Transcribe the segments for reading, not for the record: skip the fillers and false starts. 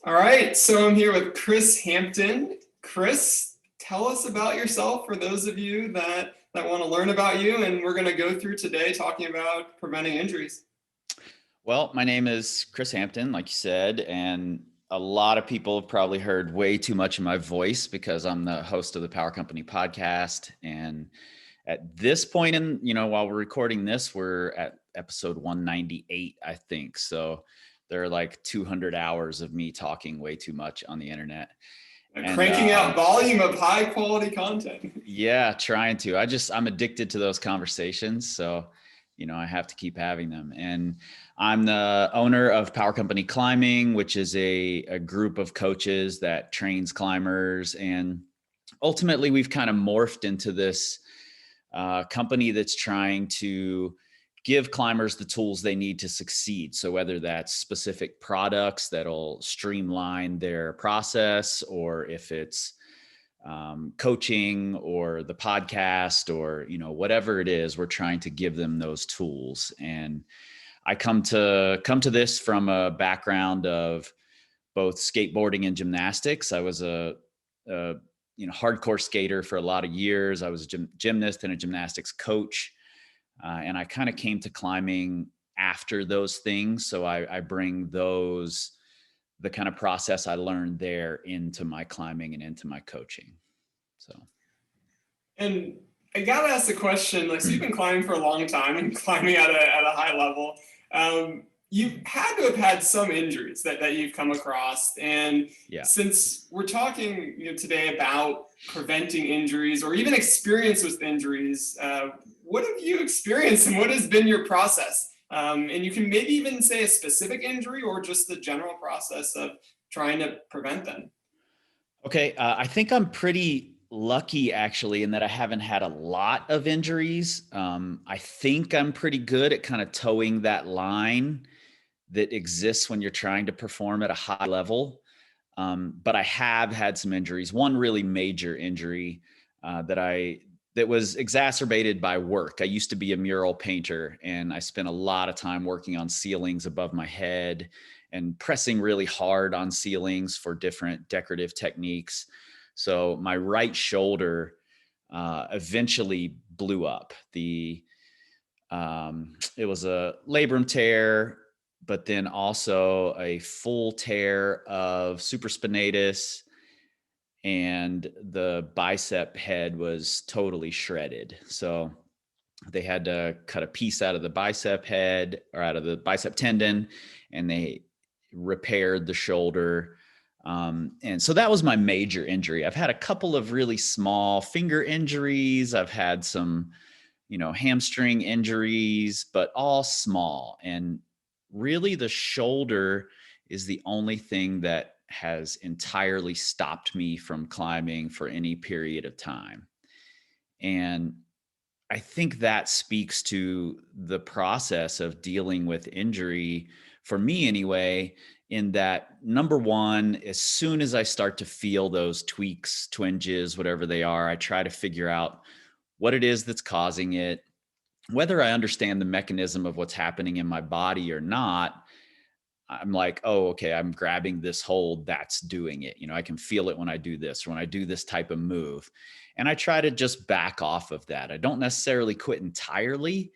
All right, so I'm here with Kris Hampton. Kris, tell us about yourself for those of you that want to learn about you, and we're going to go through today talking about preventing injuries. Well, my name is Kris Hampton, like you said, and a lot of people have probably heard way too much of my voice because I'm the host of the Power Company podcast. And at this point while we're recording this, we're at episode 198, I think. So there are like 200 hours of me talking way too much on the internet. And And cranking out volume of high quality content. yeah, trying to. I'm addicted to those conversations. So, I have to keep having them. And I'm the owner of Power Company Climbing, which is a group of coaches that trains climbers. And ultimately, we've kind of morphed into this company that's trying to give climbers the tools they need to succeed. So whether that's specific products that'll streamline their process, or if it's coaching or the podcast, or whatever it is, we're trying to give them those tools. And I come to this from a background of both skateboarding and gymnastics. I was a hardcore skater for a lot of years. I was a gymnast and a gymnastics coach, and I kind of came to climbing after those things. So I bring the kind of process I learned there into my climbing and into my coaching. So. And I gotta ask the question, like, so you've been climbing for a long time and climbing at a high level. You had to have had some injuries that you've come across. And Yeah. since we're talking today about preventing injuries or even experience with injuries, what have you experienced and what has been your process? And you can maybe even say a specific injury or just the general process of trying to prevent them. Okay. I think I'm pretty lucky actually in that I haven't had a lot of injuries. I think I'm pretty good at kind of towing that line that exists when you're trying to perform at a high level. But I have had some injuries. One really major injury that was exacerbated by work. I used to be a mural painter, and I spent a lot of time working on ceilings above my head and pressing really hard on ceilings for different decorative techniques. So my right shoulder eventually blew up. It was a labrum tear, but then also a full tear of supraspinatus, and the bicep head was totally shredded. So they had to cut a piece out of the bicep head, or out of the bicep tendon, and they repaired the shoulder. And so that was my major injury. I've had a couple of really small finger injuries. I've had some, hamstring injuries, but all small. And really the shoulder is the only thing that has entirely stopped me from climbing for any period of time. And I think that speaks to the process of dealing with injury, for me anyway, in that, number one, as soon as I start to feel those tweaks, twinges, whatever they are, I try to figure out what it is that's causing it. Whether I understand the mechanism of what's happening in my body or not, I'm like, oh, okay, I'm grabbing this hold, that's doing it. I can feel it when I do this, or when I do this type of move. And I try to just back off of that. I don't necessarily quit entirely,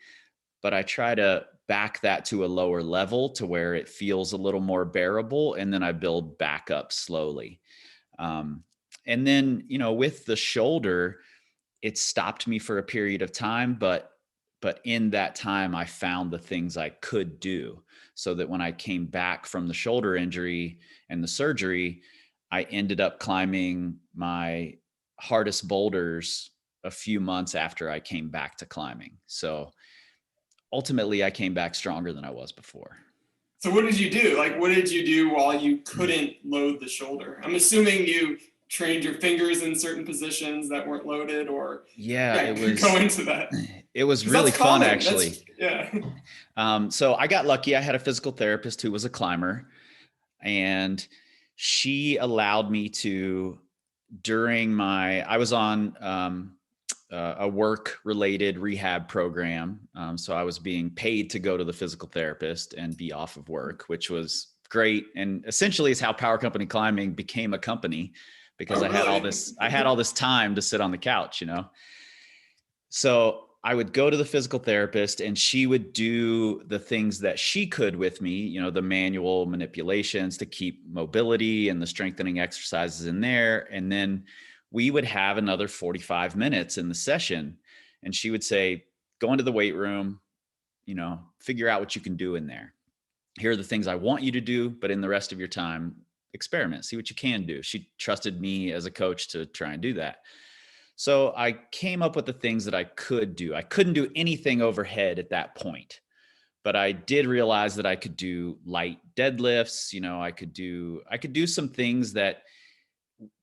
but I try to back that to a lower level to where it feels a little more bearable. And then I build back up slowly. And then, with the shoulder, it stopped me for a period of time, but in that time, I found the things I could do, so that when I came back from the shoulder injury and the surgery, I ended up climbing my hardest boulders a few months after I came back to climbing. So ultimately, I came back stronger than I was before. So what did you do? Like, what did you do while you couldn't load the shoulder? I'm assuming you trained your fingers in certain positions that weren't loaded, or It was go into that. It was really fun, actually. So I got lucky. I had a physical therapist who was a climber, and she allowed me to, I was on a work-related rehab program. So I was being paid to go to the physical therapist and be off of work, which was great. And essentially is how Power Company Climbing became a company, because Oh, I had really? all this time to sit on the couch, you know? So I would go to the physical therapist and she would do the things that she could with me, you know, the manual manipulations to keep mobility and the strengthening exercises in there. And then we would have another 45 minutes in the session. And she would say, go into the weight room, you know, figure out what you can do in there. Here are the things I want you to do, but in the rest of your time, experiment, see what you can do. She trusted me as a coach to try and do that. So I came up with the things that I could do. I couldn't do anything overhead at that point, but I did realize that I could do light deadlifts. You know, I could do some things that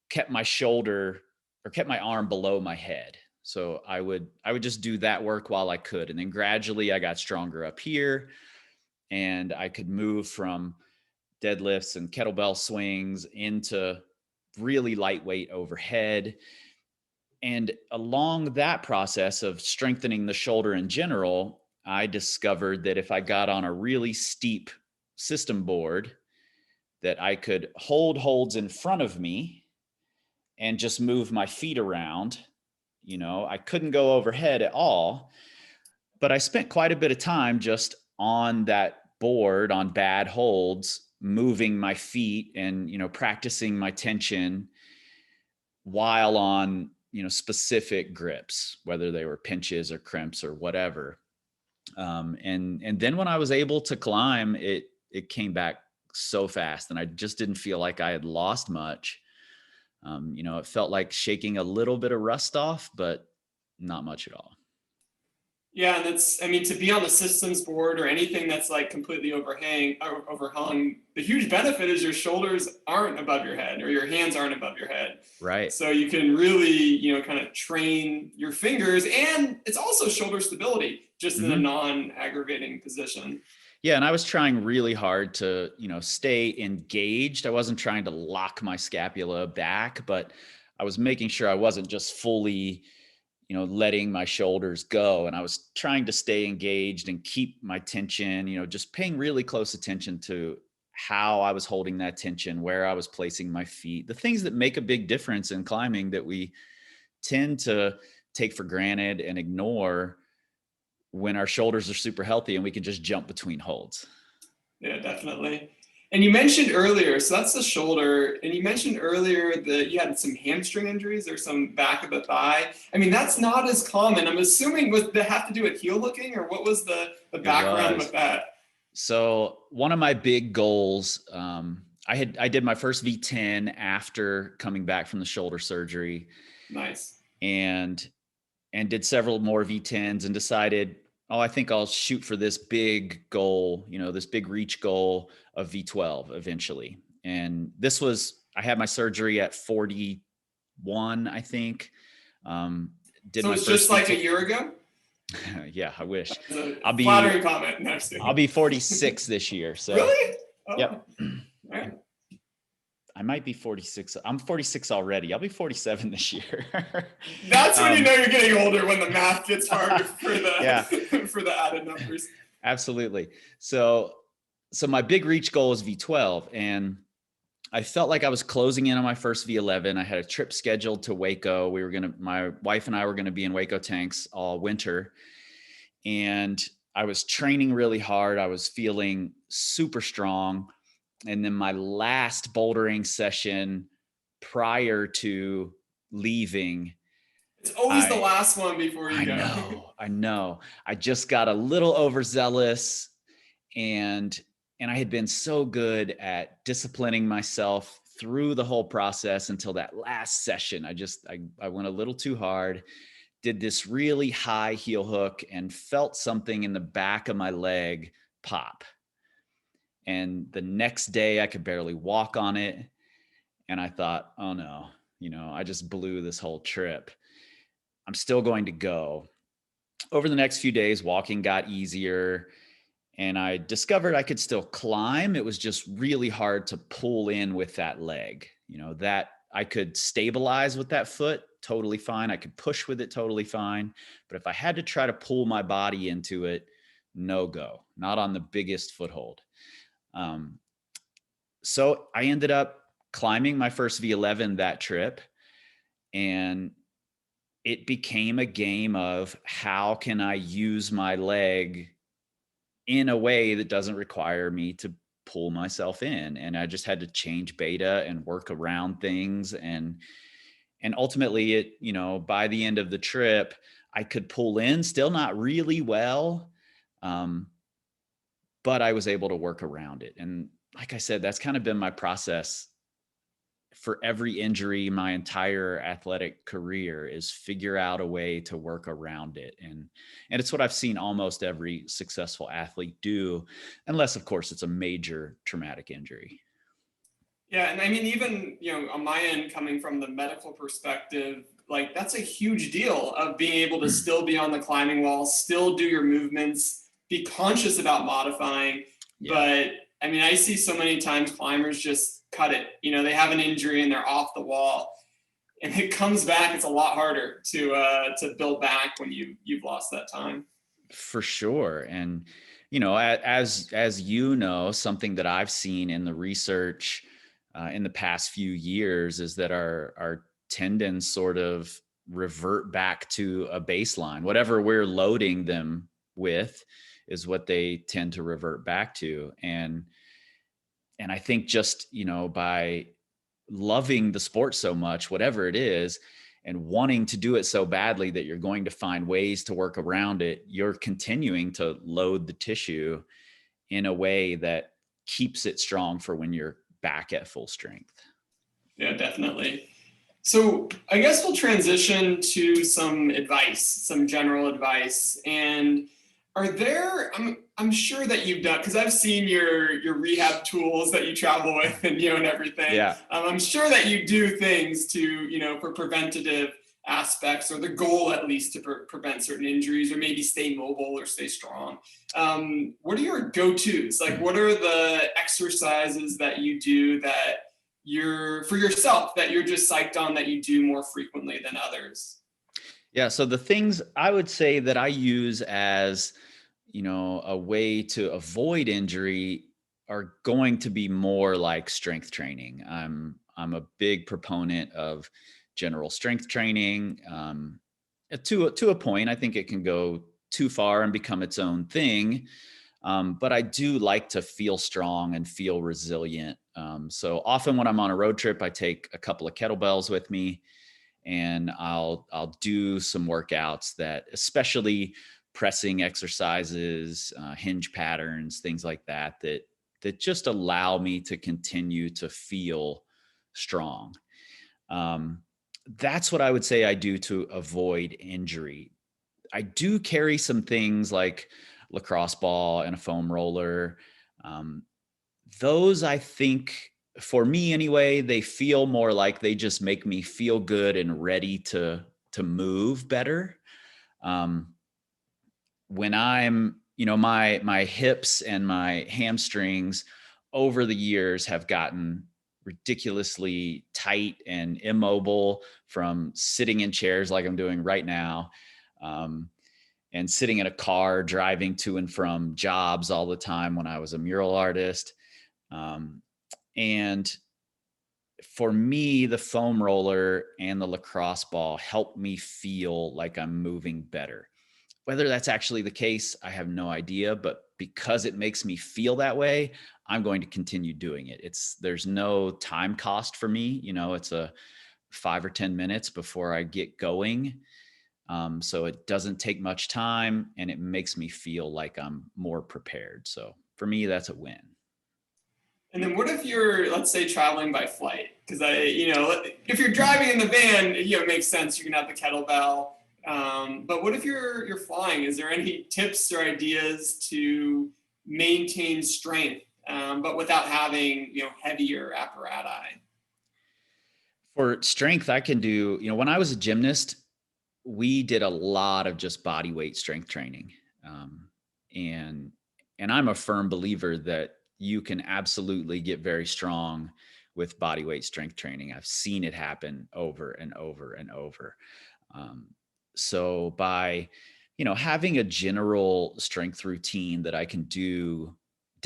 kept my shoulder or kept my arm below my head. So I would just do that work while I could. And then gradually I got stronger up here, and I could move from deadlifts and kettlebell swings into really lightweight overhead. And along that process of strengthening the shoulder in general, I discovered that if I got on a really steep system board, that I could hold holds in front of me and just move my feet around. You know, I couldn't go overhead at all, but I spent quite a bit of time just on that board on bad holds, moving my feet and, you know, practicing my tension while on, you know, specific grips, whether they were pinches or crimps or whatever. And then when I was able to climb, it came back so fast, and I just didn't feel like I had lost much. You know, it felt like shaking a little bit of rust off, but not much at all. Yeah, and that's, I mean, to be on the systems board or anything that's like completely overhung, the huge benefit is your shoulders aren't above your head or your hands aren't above your head. Right. So you can really, you know, kind of train your fingers, and it's also shoulder stability, just in a Mm-hmm. non-aggravating position. Yeah, and I was trying really hard to, you know, stay engaged. I wasn't trying to lock my scapula back, but I was making sure I wasn't just fully, you know, letting my shoulders go. And I was trying to stay engaged and keep my tension, you know, just paying really close attention to how I was holding that tension, where I was placing my feet, the things that make a big difference in climbing that we tend to take for granted and ignore when our shoulders are super healthy and we can just jump between holds. Yeah, definitely. And you mentioned earlier, so that's the shoulder, and you mentioned earlier that you had some hamstring injuries or some back of the thigh. I mean, that's not as common. I'm assuming, was that have to do with heel hooking, or what was the It background with was. that? So one of my big goals, I did my first V10 after coming back from the shoulder surgery, Nice. and did several more V10s and decided, oh, I think I'll shoot for this big goal, you know, this big reach goal of V12 eventually. And this was, I had my surgery at 41, I think. Did So my it's first just like a V10. year ago? Yeah, I wish. That's a I'll flattering be comment. No, I'm just I'll kidding. be 46 this year. So, Really? Oh, yep. all right. I might be 46. I'm 46 already. I'll be 47 this year. That's when you know you're getting older, when the math gets harder for Yeah, the for the added numbers. absolutely. So my big reach goal is V12, and I felt like I was closing in on my first V11. I had a trip scheduled to Waco. My wife and I were gonna be in Waco tanks all winter, and I was training really hard. I was feeling super strong. And then my last bouldering session prior to leaving, It's always the I last one before you I go. know. I just got a little overzealous, and I had been so good at disciplining myself through the whole process until that last session. I went a little too hard, did this really high heel hook, and felt something in the back of my leg pop. And the next day I could barely walk on it. And I thought, oh no, you know, I just blew this whole trip. I'm still going to go. Over the next few days, walking got easier, and I discovered I could still climb. It was just really hard to pull in with that leg. You know, that I could stabilize with that foot totally fine. I could push with it totally fine. But if I had to try to pull my body into it, no go, not on the biggest foothold. Um, So I ended up climbing my first V11 that trip, and it became a game of how can I use my leg in a way that doesn't require me to pull myself in. And I just had to change beta and work around things. And ultimately it, by the end of the trip, I could pull in, still not really well. Um, but I was able to work around it. And like I said, that's kind of been my process for every injury my entire athletic career, is figure out a way to work around it. And it's what I've seen almost every successful athlete do, unless of course it's a major traumatic injury. Yeah, and I mean, even on my end, coming from the medical perspective, like that's a huge deal of being able to still be on the climbing wall, still do your movements, be conscious about modifying. Yeah. But I mean, I see so many times climbers just cut it. They have an injury and they're off the wall, and it comes back. It's a lot harder to build back when you've lost that time. For sure. And as something that I've seen in the research in the past few years is that our tendons sort of revert back to a baseline. Whatever we're loading them with is what they tend to revert back to. And I think just, by loving the sport so much, whatever it is, and wanting to do it so badly that you're going to find ways to work around it, you're continuing to load the tissue in a way that keeps it strong for when you're back at full strength. Yeah, definitely. So I guess we'll transition to some advice, some general advice. And I'm sure that you've done, because I've seen your rehab tools that you travel with and everything. Yeah. I'm sure that you do things to, for preventative aspects, or the goal at least to prevent certain injuries, or maybe stay mobile or stay strong. What are your go-tos? Like, what are the exercises that you do that you're for yourself, that you're just psyched on, that you do more frequently than others? Yeah. So the things I would say that I use as, a way to avoid injury are going to be more like strength training. I'm a big proponent of general strength training. To a point, I think it can go too far and become its own thing. But I do like to feel strong and feel resilient. So often when I'm on a road trip, I take a couple of kettlebells with me, and I'll do some workouts that, especially pressing exercises, hinge patterns, things like that, that just allow me to continue to feel strong. Um, that's what I would say I do to avoid injury. I do carry some things like lacrosse ball and a foam roller. Um, those, I think, for me anyway, they feel more like they just make me feel good and ready to move better. Um, when I'm, my hips and my hamstrings over the years have gotten ridiculously tight and immobile from sitting in chairs like I'm doing right now. Um, and sitting in a car, driving to and from jobs all the time when I was a mural artist. Um, and for me, the foam roller and the lacrosse ball help me feel like I'm moving better. Whether that's actually the case, I have no idea, but because it makes me feel that way, I'm going to continue doing it. There's no time cost for me. It's a 5 or 10 minutes before I get going. So it doesn't take much time, and it makes me feel like I'm more prepared. So for me, that's a win. And then what if you're, let's say, traveling by flight? Because if you're driving in the van, it makes sense. You can have the kettlebell. But what if you're flying? Is there any tips or ideas to maintain strength, but without having heavier apparatus? For strength, I can do, when I was a gymnast, we did a lot of just body weight strength training. Um, and I'm a firm believer that you can absolutely get very strong with body weight strength training. I've seen it happen over and over and over. Um, so by, having a general strength routine that I can do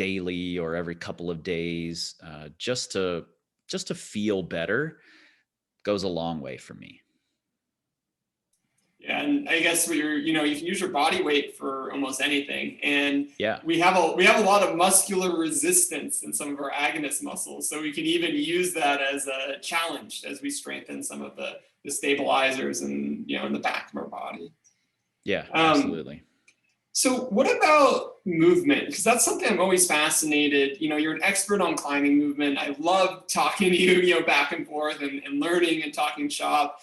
daily or every couple of days, just to feel better goes a long way for me. Yeah, and I guess you can use your body weight for almost anything, and Yeah. we have a lot of muscular resistance in some of our agonist muscles, so we can even use that as a challenge as we strengthen some of the stabilizers and in the back of our body. Yeah, Um, absolutely. so what about movement? Because that's something I'm always fascinated. You're an expert on climbing movement. I love talking to you, back and forth and learning and talking shop.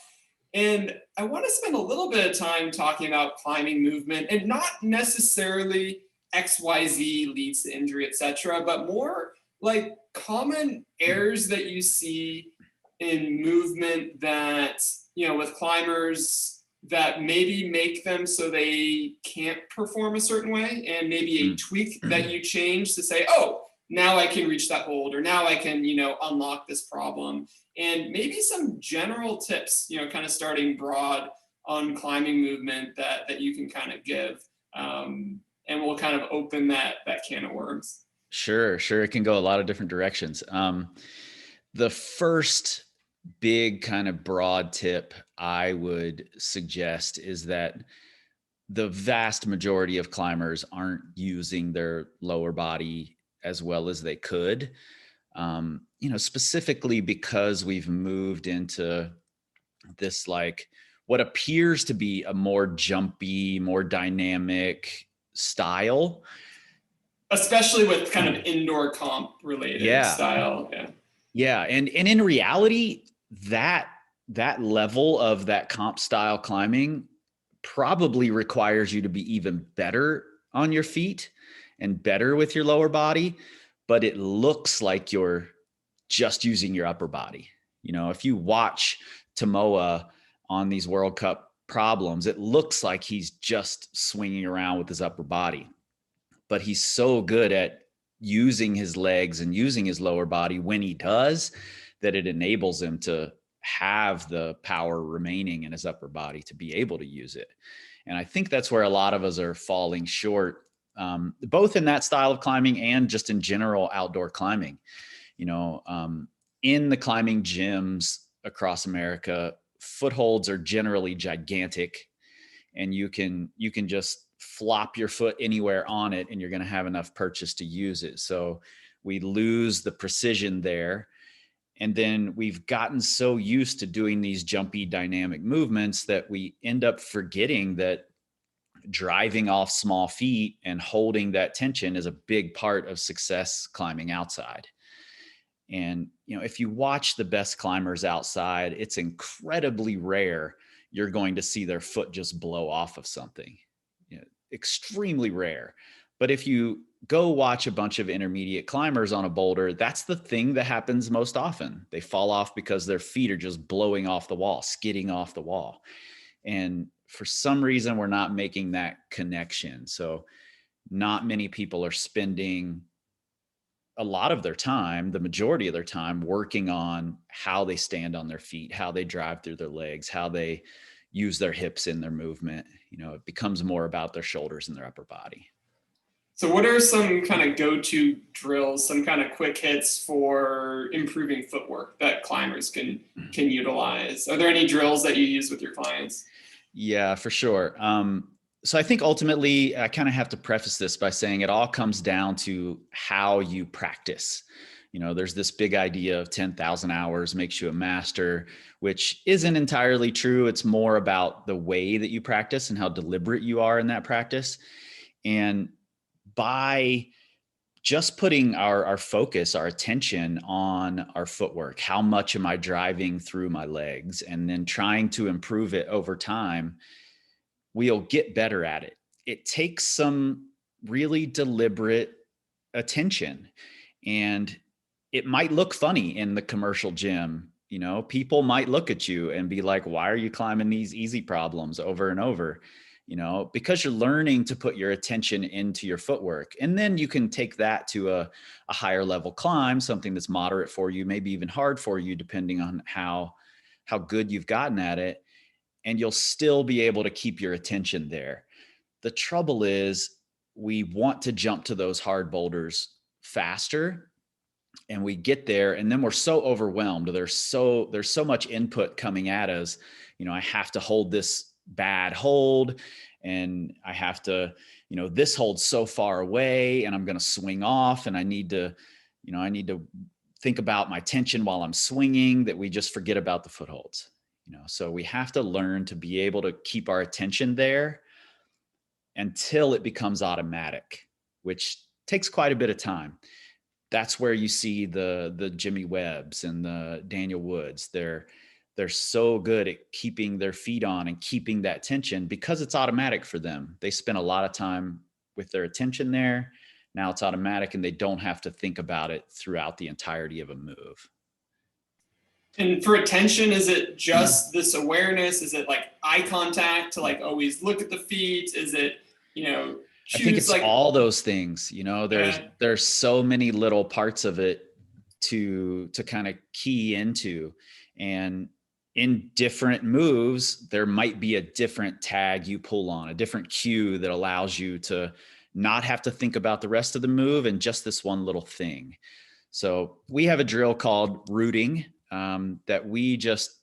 And I want to spend a little bit of time talking about climbing movement and not necessarily XYZ leads to injury, etc., but more like common errors that you see in movement that, with climbers that maybe make them so they can't perform a certain way, and maybe a tweak that you change to say, oh, now I can reach that hold, or now I can, unlock this problem. And maybe some general tips, kind of starting broad on climbing movement that you can kind of give. And we'll kind of open that can of worms. Sure, sure. It can go a lot of different directions. The first big kind of broad tip I would suggest is that the vast majority of climbers aren't using their lower body as well as they could. Specifically because we've moved into this, like, what appears to be a more jumpy, more dynamic style. Especially with kind of indoor comp related Yeah. style. Yeah. Yeah. And in reality, that level of that comp style climbing probably requires you to be even better on your feet and better with your lower body, but it looks like you're just using your upper body. If you watch Tomoa on these World Cup problems, it looks like he's just swinging around with his upper body, but he's so good at using his legs and using his lower body when he does, that it enables him to have the power remaining in his upper body to be able to use it. And I think that's where a lot of us are falling short, both in that style of climbing and just in general outdoor climbing. In the climbing gyms across America, footholds are generally gigantic, and you can just flop your foot anywhere on it and you're going to have enough purchase to use it. So we lose the precision there. And then we've gotten so used to doing these jumpy dynamic movements that we end up forgetting that driving off small feet and holding that tension is a big part of success climbing outside. And, if you watch the best climbers outside, it's incredibly rare you're going to see their foot just blow off of something. Extremely rare. But if you go watch a bunch of intermediate climbers on a boulder, that's the thing that happens most often. They fall off because their feet are just blowing off the wall, skidding off the wall. And for some reason, we're not making that connection. So not many people are spending a lot of their time, the majority of their time, working on how they stand on their feet, how they drive through their legs, how they use their hips in their movement. It becomes more about their shoulders and their upper body. So what are some kind of go-to drills, some kind of quick hits for improving footwork that climbers can utilize? Are there any drills that you use with your clients? Yeah, for sure. So I think ultimately I kind of have to preface this by saying it all comes down to how you practice. There's this big idea of 10,000 hours makes you a master, which isn't entirely true. It's more about the way that you practice and how deliberate you are in that practice. And by just putting our focus, our attention on our footwork, how much am I driving through my legs, and then trying to improve it over time, we'll get better at it. It takes some really deliberate attention, and it might look funny in the commercial gym. People might look at you and be like, why are you climbing these easy problems over and over? Because you're learning to put your attention into your footwork. And then you can take that to a higher level climb, something that's moderate for you, maybe even hard for you, depending on how good you've gotten at it. And you'll still be able to keep your attention there. The trouble is we want to jump to those hard boulders faster, and we get there, and then we're so overwhelmed. There's so much input coming at us. I have to hold this bad hold, and I have to, this hold's so far away, and I'm going to swing off, and I need to think about my tension while I'm swinging, that we just forget about the footholds. So we have to learn to be able to keep our attention there until it becomes automatic, which takes quite a bit of time. That's where you see the Jimmy Webbs and the Daniel Woods. They're so good at keeping their feet on and keeping that tension because it's automatic for them. They spend a lot of time with their attention there. Now it's automatic, and they don't have to think about it throughout the entirety of a move. And for attention, is it just this awareness? Is it like eye contact to like always look at the feet? Is it, choose I think it's like all those things, there's so many little parts of it to kind of key into. And in different moves, there might be a different tag you pull on, a different cue that allows you to not have to think about the rest of the move and just this one little thing. So we have a drill called rooting, that we just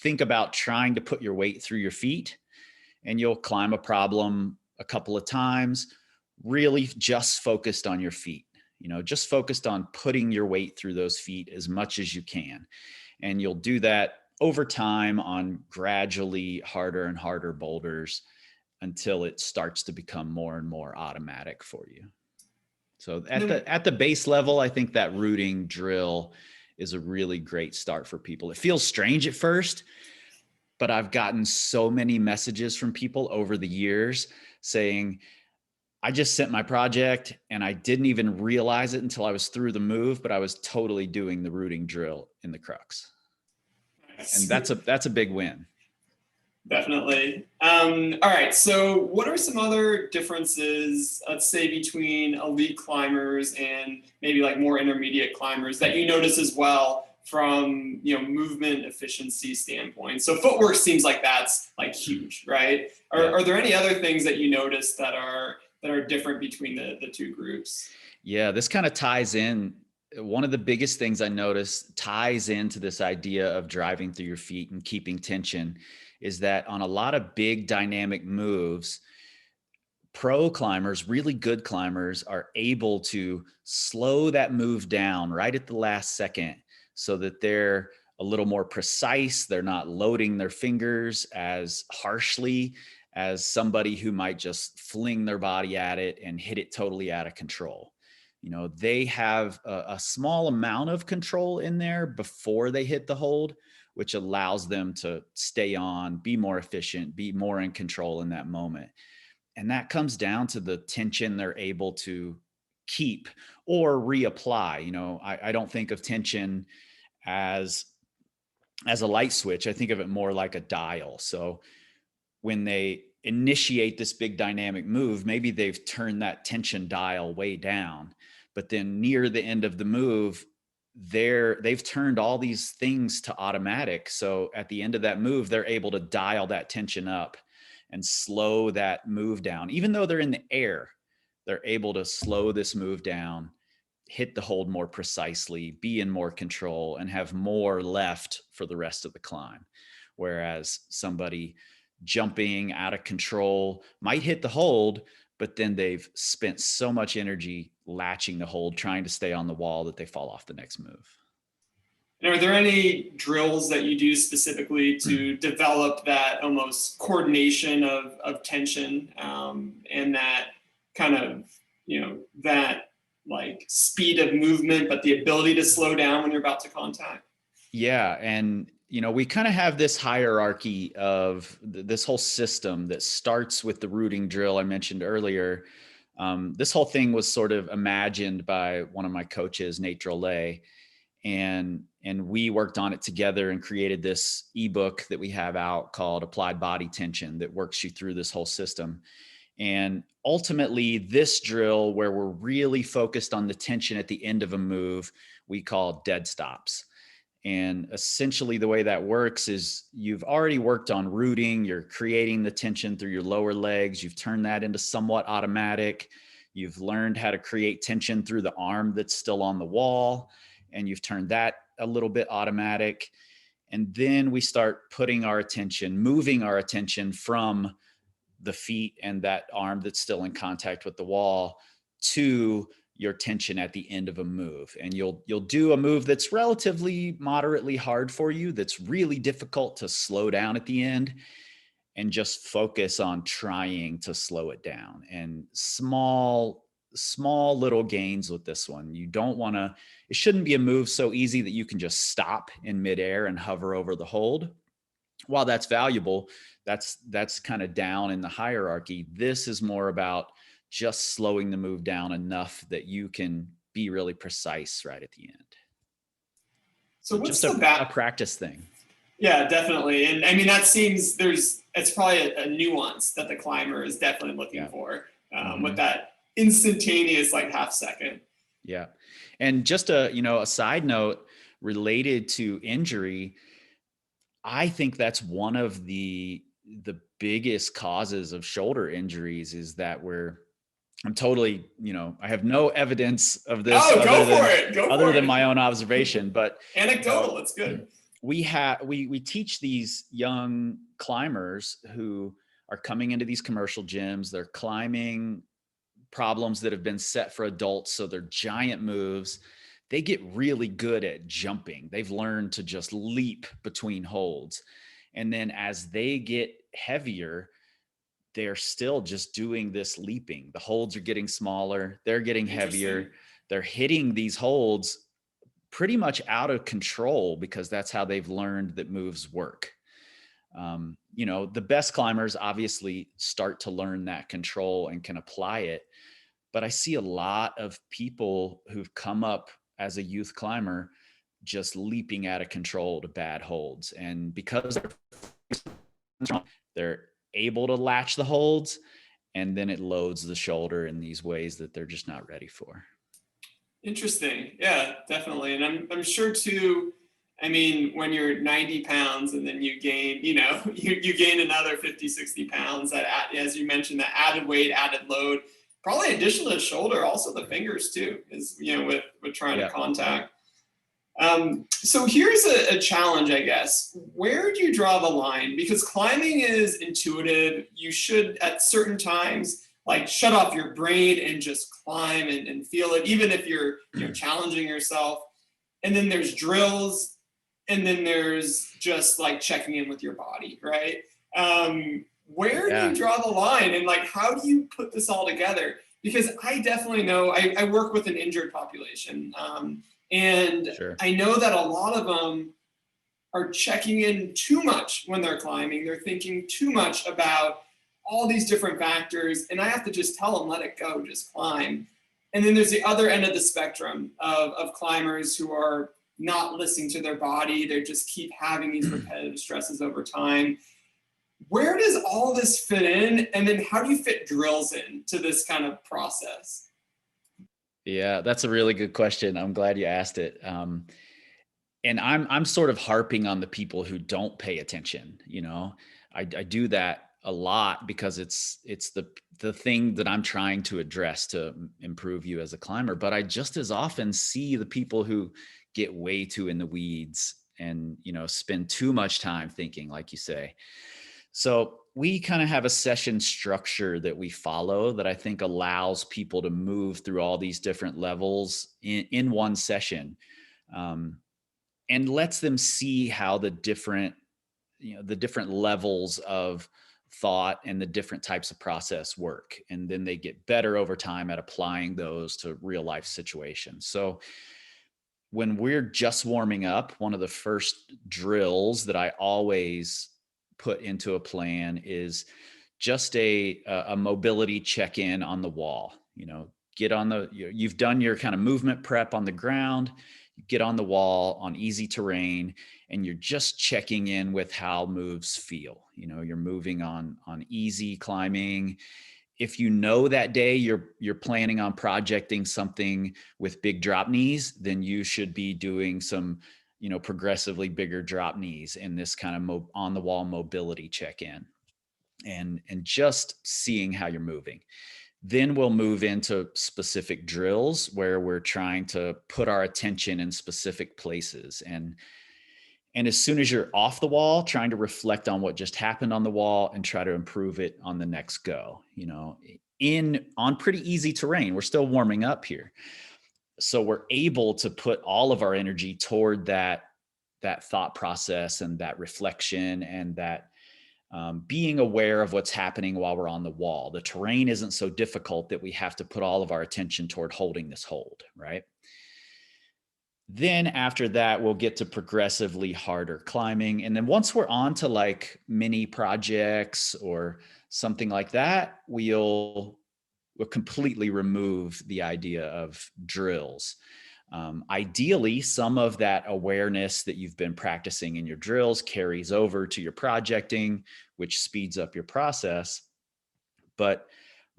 think about trying to put your weight through your feet, and you'll climb a problem a couple of times, really just focused on your feet, just focused on putting your weight through those feet as much as you can. And you'll do that over time on gradually harder and harder boulders until it starts to become more and more automatic for you. So at the base level, I think that rooting drill is a really great start for people. It feels strange at first, but I've gotten so many messages from people over the years saying, I just sent my project and I didn't even realize it until I was through the move, but I was totally doing the rooting drill in the crux. And that's a big win. Definitely. All right. So what are some other differences, let's say, between elite climbers and maybe like more intermediate climbers that you notice as well from, movement efficiency standpoint? So footwork seems like that's like huge, right? Are there any other things that you notice that are different between the two groups? Yeah, this kind of ties in. One of the biggest things I noticed ties into this idea of driving through your feet and keeping tension is that on a lot of big dynamic moves, pro climbers, really good climbers, are able to slow that move down right at the last second so that they're a little more precise. They're not loading their fingers as harshly as somebody who might just fling their body at it and hit it totally out of control. They have a small amount of control in there before they hit the hold, which allows them to stay on, be more efficient, be more in control in that moment. And that comes down to the tension they're able to keep or reapply. I don't think of tension as a light switch. I think of it more like a dial. So when they initiate this big dynamic move, maybe they've turned that tension dial way down, but then near the end of the move, they've turned all these things to automatic. So at the end of that move, they're able to dial that tension up and slow that move down. Even though they're in the air, they're able to slow this move down, hit the hold more precisely, be in more control, and have more left for the rest of the climb. Whereas somebody jumping out of control might hit the hold, but then they've spent so much energy latching the hold, trying to stay on the wall, that they fall off the next move. And are there any drills that you do specifically to develop that almost coordination of tension, and that kind of, that like speed of movement, but the ability to slow down when you're about to contact? Yeah. And, we kind of have this hierarchy of this whole system that starts with the rooting drill I mentioned earlier. This whole thing was sort of imagined by one of my coaches, Nate Drolet, and we worked on it together and created this ebook that we have out called Applied Body Tension that works you through this whole system. And ultimately, this drill, where we're really focused on the tension at the end of a move, we call dead stops. And essentially the way that works is you've already worked on rooting, you're creating the tension through your lower legs, you've turned that into somewhat automatic, You've learned how to create tension through the arm that's still on the wall, and you've turned that a little bit automatic. And then we start putting our attention, moving our attention from the feet and that arm that's still in contact with the wall to your tension at the end of a move. And you'll do a move that's relatively moderately hard for you, that's really difficult to slow down at the end, and just focus on trying to slow it down. And small little gains with this one. You don't want to, it shouldn't be a move so easy that you can just stop in midair and hover over the hold. While that's valuable, that's kind of down in the hierarchy. This is more about just slowing the move down enough that you can be really precise right at the end. So just what's a practice thing. Yeah, definitely. And I mean, that seems it's probably a nuance that the climber is definitely looking for with that instantaneous like half second. Yeah. And just a side note related to injury, I think that's one of the biggest causes of shoulder injuries is that I'm totally, I have no evidence of this other than my own observation, but anecdotal, it's good. We teach these young climbers who are coming into these commercial gyms. They're climbing problems that have been set for adults. So they're giant moves. They get really good at jumping. They've learned to just leap between holds. And then as they get heavier, they're still just doing this leaping. The holds are getting smaller. They're getting heavier. They're hitting these holds pretty much out of control because that's how they've learned that moves work. The best climbers obviously start to learn that control and can apply it. But I see a lot of people who've come up as a youth climber just leaping out of control to bad holds. And because they're able to latch the holds, and then it loads the shoulder in these ways that they're just not ready for. Interesting. Yeah, definitely. And I'm sure too, I mean, when you're 90 pounds and then you gain, you gain another 50, 60 pounds, that as you mentioned, that added weight, added load, probably additional to the shoulder, also the fingers too, is, with trying to contact. So here's a challenge, I guess. Where do you draw the line? Because climbing is intuitive. You should, at certain times, like shut off your brain and just climb and feel it, even if you're challenging yourself. And then there's drills, and then there's just like checking in with your body, right? Where do you draw the line, and like how do you put this all together? Because I definitely know I work with an injured population, and I know that a lot of them are checking in too much when they're climbing. They're thinking too much about all these different factors, and I have to just tell them, let it go, just climb. And then there's the other end of the spectrum of climbers who are not listening to their body. They just keep having these repetitive stresses over time. Where does all this fit in? And then how do you fit drills in to this kind of process? Yeah, that's a really good question. I'm glad you asked it. And I'm sort of harping on the people who don't pay attention. I do that a lot because it's the thing that I'm trying to address to improve you as a climber. But I just as often see the people who get way too in the weeds and, spend too much time thinking, like you say. So we kind of have a session structure that we follow that I think allows people to move through all these different levels in one session, and lets them see how the different levels of thought and the different types of process work. And then they get better over time at applying those to real life situations. So when we're just warming up, one of the first drills that I always put into a plan is just a mobility check-in on the wall. You've done your kind of movement prep on the ground, you get on the wall on easy terrain, and you're just checking in with how moves feel. You're moving on easy climbing. If that day you're planning on projecting something with big drop knees, then you should be doing some, progressively bigger drop knees in this kind of on the wall mobility check-in, and just seeing how you're moving. Then we'll move into specific drills where we're trying to put our attention in specific places. And as soon as you're off the wall, trying to reflect on what just happened on the wall and try to improve it on the next go, on pretty easy terrain. We're still warming up here. So we're able to put all of our energy toward that thought process and that reflection and that being aware of what's happening while we're on the wall. The terrain isn't so difficult that we have to put all of our attention toward holding this hold, right? Then after that, we'll get to progressively harder climbing. And then once we're on to like mini projects or something like that, we'll completely remove the idea of drills. Ideally, some of that awareness that you've been practicing in your drills carries over to your projecting, which speeds up your process. But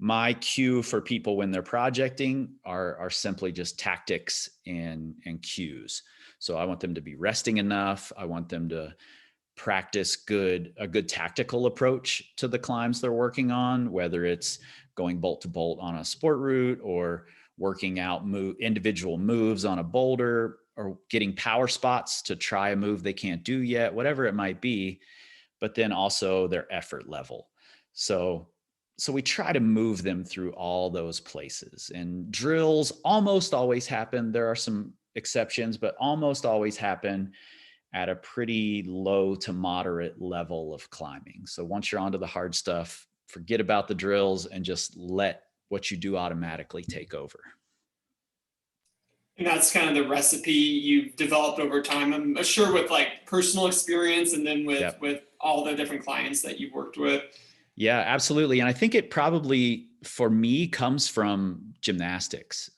my cue for people when they're projecting are simply just tactics and cues. So I want them to be resting enough. I want them to practice a good tactical approach to the climbs they're working on, whether it's going bolt to bolt on a sport route or working out individual moves on a boulder or getting power spots to try a move they can't do yet, whatever it might be, but then also their effort level. So we try to move them through all those places, and drills almost always happen. There are some exceptions, but almost always happen at a pretty low to moderate level of climbing. So once you're onto the hard stuff, forget about the drills and just let what you do automatically take over. And that's kind of the recipe you've developed over time. I'm sure with like personal experience and then Yep. with all the different clients that you've worked with. Yeah, absolutely. And I think it probably, for me, comes from gymnastics.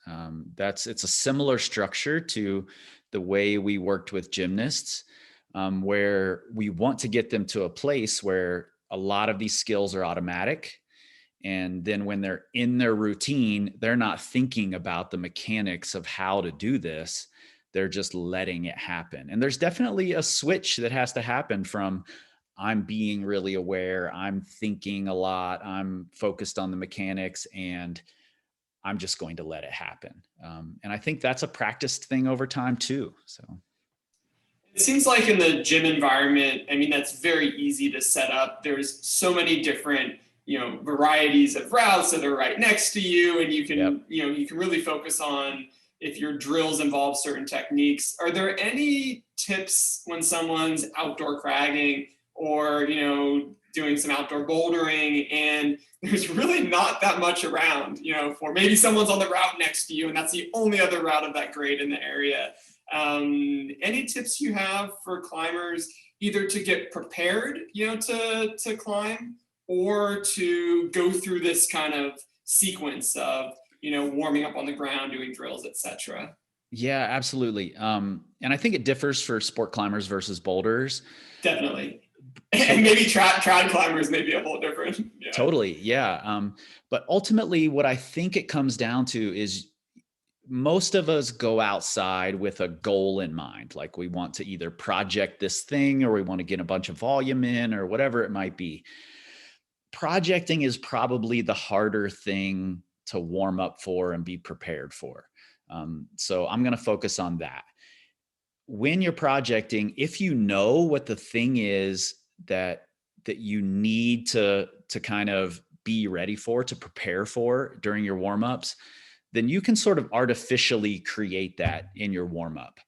It's a similar structure to the way we worked with gymnasts, where we want to get them to a place where a lot of these skills are automatic. And then when they're in their routine, they're not thinking about the mechanics of how to do this. They're just letting it happen. And there's definitely a switch that has to happen from I'm being really aware, I'm thinking a lot, I'm focused on the mechanics, and I'm just going to let it happen. And I think that's a practiced thing over time too. So it seems like in the gym environment, I mean, that's very easy to set up. There's so many different, varieties of routes that are right next to you, and you yep. can, you can really focus on if your drills involve certain techniques. Are there any tips when someone's outdoor cragging or, doing some outdoor bouldering and there's really not that much around, for maybe someone's on the route next to you and that's the only other route of that grade in the area? Any tips you have for climbers either to get prepared, to climb or to go through this kind of sequence of, warming up on the ground, doing drills, etc.? Yeah, absolutely. And I think it differs for sport climbers versus boulders. Definitely. And maybe trad climbers may be a whole different. Yeah. Totally. Yeah. But ultimately, what I think it comes down to is most of us go outside with a goal in mind. Like we want to either project this thing or we want to get a bunch of volume in or whatever it might be. Projecting is probably the harder thing to warm up for and be prepared for. So I'm going to focus on that. When you're projecting, if you know what the thing is that you need to kind of be ready for, to prepare for during your warm-ups, then you can sort of artificially create that in your warm-up.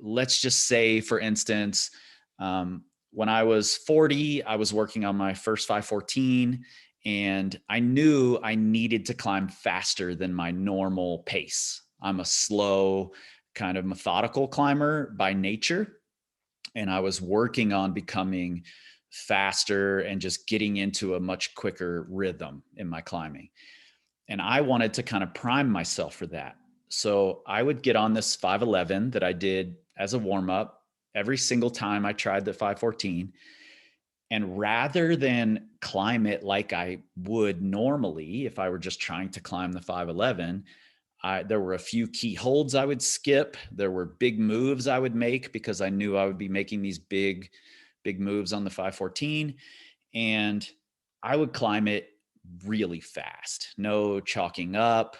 Let's just say, for instance, when I was 40, I was working on my first 514, and I knew I needed to climb faster than my normal pace. I'm a slow, kind of methodical climber by nature, and I was working on becoming faster and just getting into a much quicker rhythm in my climbing. And I wanted to kind of prime myself for that. So I would get on this 511 that I did as a warm up every single time I tried the 514. And rather than climb it like I would normally, if I were just trying to climb the 511, there were a few key holds I would skip. There were big moves I would make because I knew I would be making these big moves on the 514. And I would climb it really fast, no chalking up,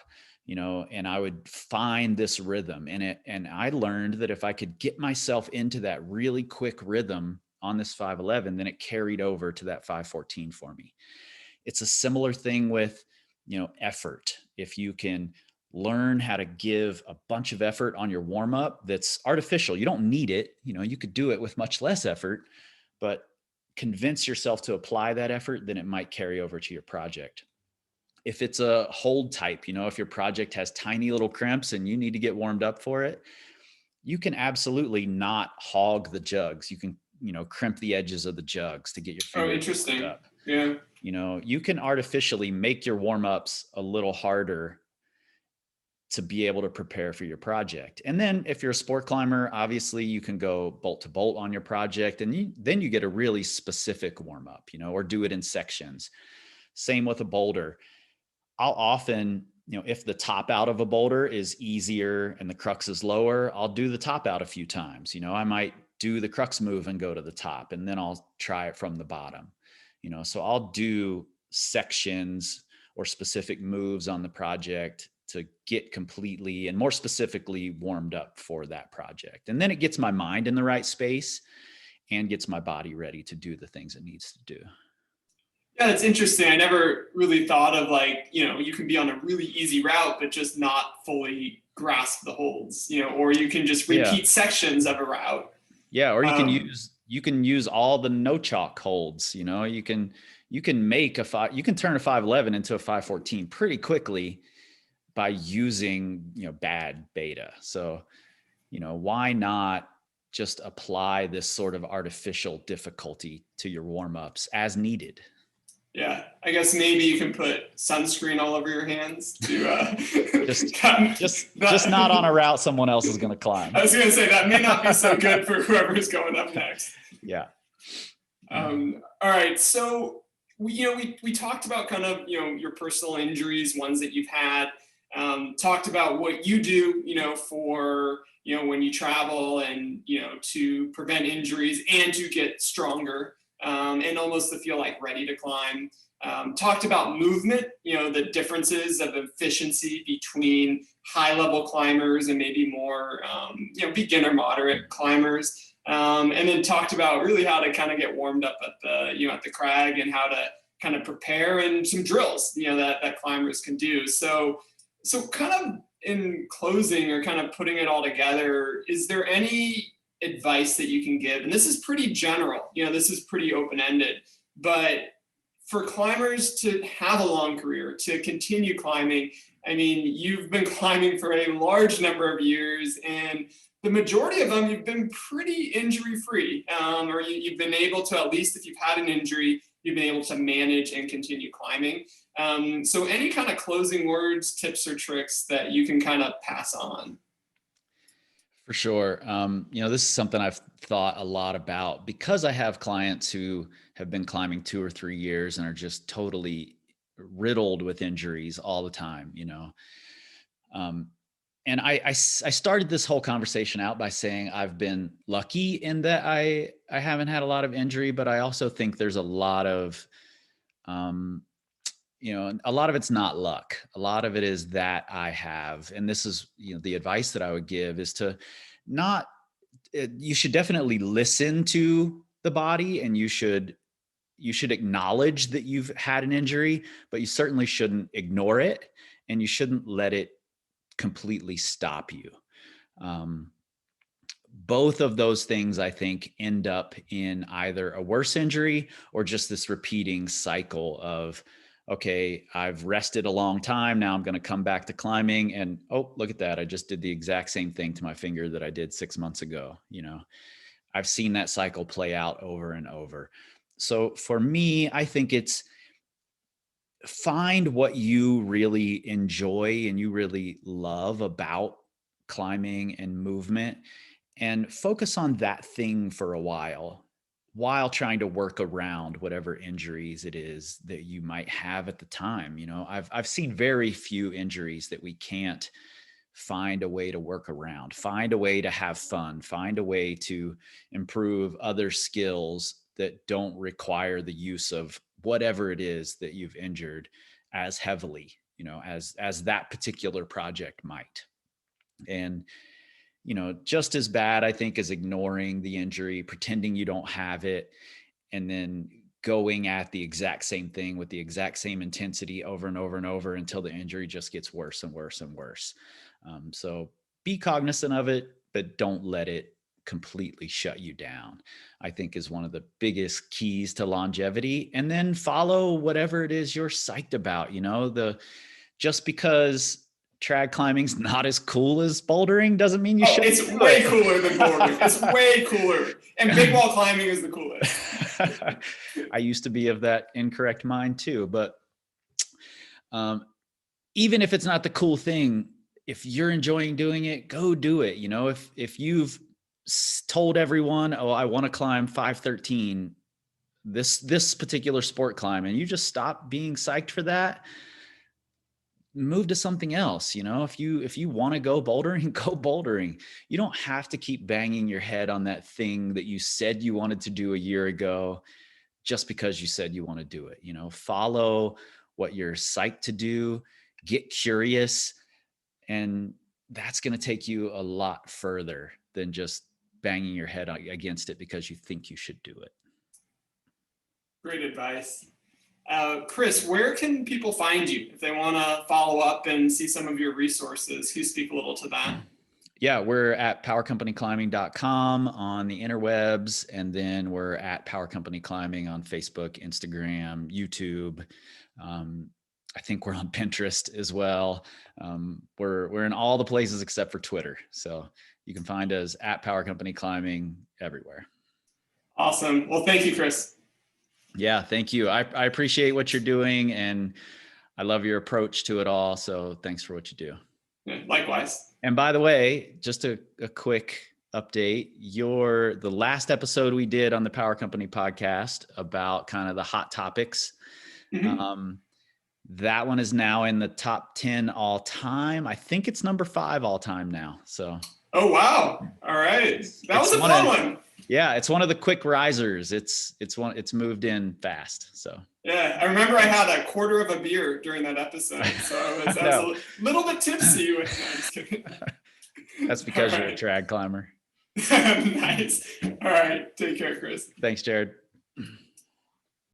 and I would find this rhythm in it. And I learned that if I could get myself into that really quick rhythm on this 511, then it carried over to that 514 for me. It's a similar thing with, effort. If you can learn how to give a bunch of effort on your warm up that's artificial, you don't need it. You could do it with much less effort, but convince yourself to apply that effort, then it might carry over to your project. If it's a hold type, if your project has tiny little crimps and you need to get warmed up for it, you can absolutely not hog the jugs. You can, crimp the edges of the jugs to get your Oh, fingers warmed interesting. up. Yeah. You can artificially make your warm-ups a little harder to be able to prepare for your project. And then if you're a sport climber, obviously you can go bolt to bolt on your project, and then you get a really specific warm-up, or do it in sections. Same with a boulder. I'll often, if the top out of a boulder is easier and the crux is lower, I'll do the top out a few times. I might do the crux move and go to the top, and then I'll try it from the bottom. So I'll do sections or specific moves on the project to get completely and more specifically warmed up for that project. And then it gets my mind in the right space and gets my body ready to do the things it needs to do. Yeah, it's interesting. I never really thought of like, you can be on a really easy route, but just not fully grasp the holds, or you can just repeat sections of a route. Yeah. Or you can use all the no chalk holds, you can turn a 511 into a 514 pretty quickly by using, bad beta. So, why not just apply this sort of artificial difficulty to your warm-ups as needed? Yeah, I guess maybe you can put sunscreen all over your hands to just not on a route someone else is going to climb. I was going to say that may not be so good for whoever's going up next. Yeah. All right. So we talked about kind of your personal injuries, ones that you've had. Talked about what you do, for when you travel and to prevent injuries and to get stronger. And almost to feel like ready to climb. Talked about movement, the differences of efficiency between high level climbers and maybe more, beginner moderate climbers. And then talked about really how to kind of get warmed up at the crag and how to kind of prepare and some drills, that climbers can do. So kind of in closing or kind of putting it all together, is there any advice that you can give? And this is pretty general, this is pretty open-ended, but for climbers to have a long career, to continue climbing, I mean, you've been climbing for a large number of years, and the majority of them you've been pretty injury-free, or you've been able to, at least if you've had an injury, you've been able to manage and continue climbing. So any kind of closing words, tips, or tricks that you can kind of pass on? For sure. This is something I've thought a lot about because I have clients who have been climbing 2 or 3 years and are just totally riddled with injuries all the time, and I started this whole conversation out by saying I've been lucky in that I haven't had a lot of injury, but I also think there's a lot of, a lot of it's not luck. A lot of it is that I have, and this is, the advice that I would give is to not, you should definitely listen to the body, and you should acknowledge that you've had an injury, but you certainly shouldn't ignore it, and you shouldn't let it completely stop you. Both of those things, I think, end up in either a worse injury or just this repeating cycle of, okay, I've rested a long time. Now I'm going to come back to climbing, and oh, look at that. I just did the exact same thing to my finger that I did 6 months ago. I've seen that cycle play out over and over. So for me, I think it's find what you really enjoy and you really love about climbing and movement, and focus on that thing for a while trying to work around whatever injuries it is that you might have at the time. I've seen very few injuries that we can't find a way to work around, find a way to have fun, find a way to improve other skills that don't require the use of whatever it is that you've injured as heavily, as that particular project might. And, just as bad, I think, as ignoring the injury, pretending you don't have it, and then going at the exact same thing with the exact same intensity over and over and over until the injury just gets worse and worse and worse. So be cognizant of it, but don't let it completely shut you down, I think, is one of the biggest keys to longevity. And then follow whatever it is you're psyched about. Just because trad climbing's not as cool as bouldering doesn't mean you should. It's way cooler than bouldering. It's way cooler. And big wall climbing is the coolest. I used to be of that incorrect mind too, but even if it's not the cool thing, if you're enjoying doing it, go do it. If you've told everyone, oh, I want to climb 513, this particular sport climb, and you just stop being psyched for that, move to something else. If you want to go bouldering, go bouldering. You don't have to keep banging your head on that thing that you said you wanted to do a year ago just because you said you want to do it. Follow what you're psyched to do, get curious, and that's going to take you a lot further than just banging your head against it because you think you should do it. Great advice. Kris, where can people find you if they want to follow up and see some of your resources? Can you speak a little to that? Yeah, we're at powercompanyclimbing.com on the interwebs, and then we're at Power Company Climbing on Facebook, Instagram, YouTube. I think we're on Pinterest as well. We're in all the places except for Twitter. So you can find us at Power Company Climbing everywhere. Awesome. Well, thank you, Kris. Yeah, thank you. I appreciate what you're doing, and I love your approach to it all. So thanks for what you do. Yeah, likewise. And by the way, just a quick update. The last episode we did on the Power Company podcast about kind of the hot topics, that one is now in the top 10 all time. I think it's number 5 all time now. So. Oh, wow. All right. That was a fun one. Yeah, it's one of the quick risers. It's moved in fast. So yeah, I remember I had a quarter of a beer during that episode, so I was a little bit tipsy. No, I'm just kidding. That's because you're a trad climber. Nice. All right, take care, Kris. Thanks, Jared.